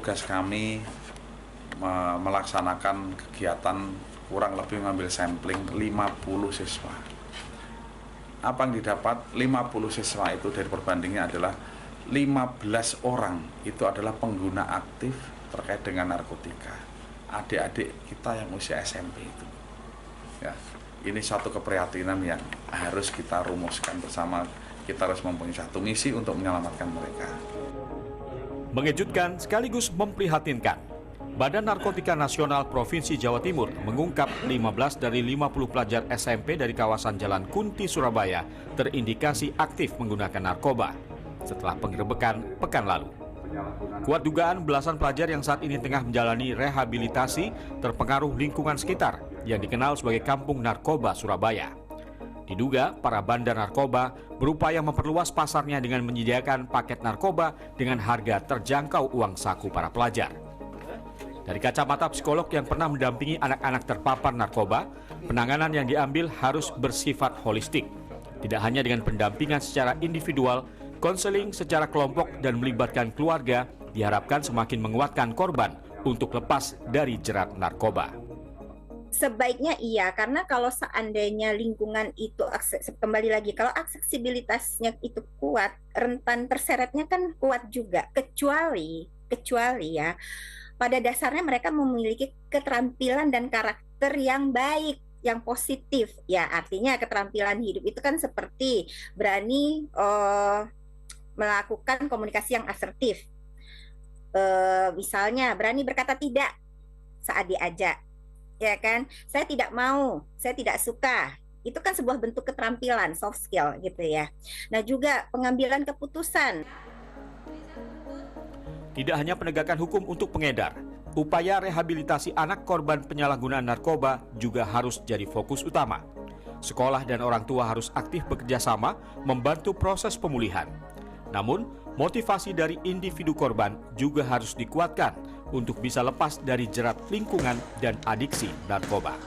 tugas kami melaksanakan kegiatan kurang lebih mengambil sampling 50 siswa. Apa yang didapat 50 siswa itu dari perbandingnya adalah 15 orang itu adalah pengguna aktif terkait dengan narkotika. Adik-adik kita yang usia SMP itu. Ya, ini satu keprihatinan yang harus kita rumuskan bersama. Kita harus mempunyai satu misi untuk menyelamatkan mereka. Mengejutkan sekaligus memprihatinkan, Badan Narkotika Nasional Provinsi Jawa Timur mengungkap 15 dari 50 pelajar SMP dari kawasan Jalan Kunti, Surabaya terindikasi aktif menggunakan narkoba setelah penggerebekan pekan lalu. Kuat dugaan belasan pelajar yang saat ini tengah menjalani rehabilitasi terpengaruh lingkungan sekitar yang dikenal sebagai Kampung Narkoba Surabaya. Diduga para bandar narkoba berupaya memperluas pasarnya dengan menyediakan paket narkoba dengan harga terjangkau uang saku para pelajar. Dari kacamata psikolog yang pernah mendampingi anak-anak terpapar narkoba, penanganan yang diambil harus bersifat holistik. Tidak hanya dengan pendampingan secara individual, konseling secara kelompok dan melibatkan keluarga diharapkan semakin menguatkan korban untuk lepas dari jerat narkoba. Sebaiknya iya, karena kalau seandainya lingkungan itu kembali lagi, kalau aksesibilitasnya itu kuat, rentan terseretnya kan kuat juga. Kecuali ya, pada dasarnya mereka memiliki keterampilan dan karakter yang baik, yang positif. Ya, artinya keterampilan hidup itu kan seperti berani melakukan komunikasi yang asertif. Misalnya berani berkata tidak saat diajak. Ya kan, saya tidak mau, saya tidak suka. Itu kan sebuah bentuk keterampilan, soft skill gitu ya. Nah juga pengambilan keputusan. Tidak hanya penegakan hukum untuk pengedar, upaya rehabilitasi anak korban penyalahgunaan narkoba juga harus jadi fokus utama. Sekolah dan orang tua harus aktif bekerja sama membantu proses pemulihan. Namun, motivasi dari individu korban juga harus dikuatkan untuk bisa lepas dari jerat lingkungan dan adiksi narkoba.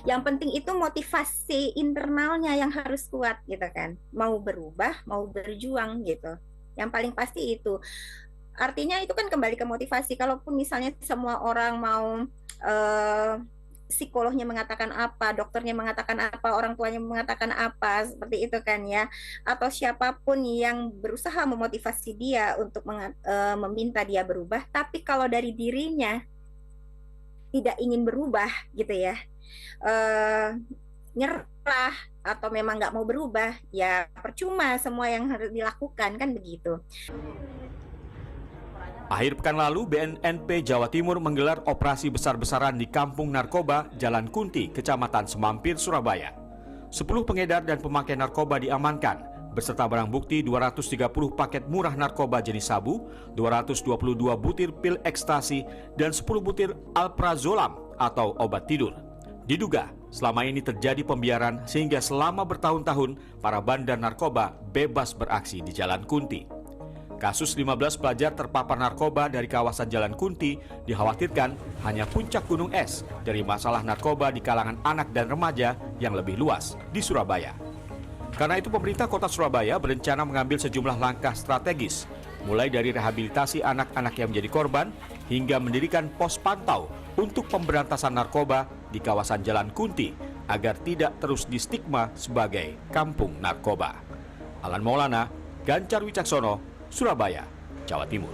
Yang penting itu motivasi internalnya yang harus kuat gitu kan. Mau berubah, mau berjuang gitu. Yang paling pasti itu. Artinya itu kan kembali ke motivasi. Kalaupun misalnya semua orang mau psikolognya mengatakan apa, dokternya mengatakan apa, orang tuanya mengatakan apa, seperti itu kan ya. Atau siapapun yang berusaha memotivasi dia untuk meminta dia berubah, tapi kalau dari dirinya tidak ingin berubah gitu ya, nyerah atau memang nggak mau berubah, ya percuma semua yang harus dilakukan kan begitu. Akhir pekan lalu, BNNP Jawa Timur menggelar operasi besar-besaran di Kampung Narkoba, Jalan Kunti, Kecamatan Semampir, Surabaya. 10 pengedar dan pemakai narkoba diamankan, beserta barang bukti 230 paket murah narkoba jenis sabu, 222 butir pil ekstasi, dan 10 butir alprazolam atau obat tidur. Diduga, selama ini terjadi pembiaran sehingga selama bertahun-tahun para bandar narkoba bebas beraksi di Jalan Kunti. Kasus 15 pelajar terpapar narkoba dari kawasan Jalan Kunti dikhawatirkan hanya puncak gunung es dari masalah narkoba di kalangan anak dan remaja yang lebih luas di Surabaya. Karena itu pemerintah Kota Surabaya berencana mengambil sejumlah langkah strategis, mulai dari rehabilitasi anak-anak yang menjadi korban hingga mendirikan pos pantau untuk pemberantasan narkoba di kawasan Jalan Kunti agar tidak terus distigma sebagai kampung narkoba. Alan Maulana, Gancar Wicaksono, Surabaya, Jawa Timur.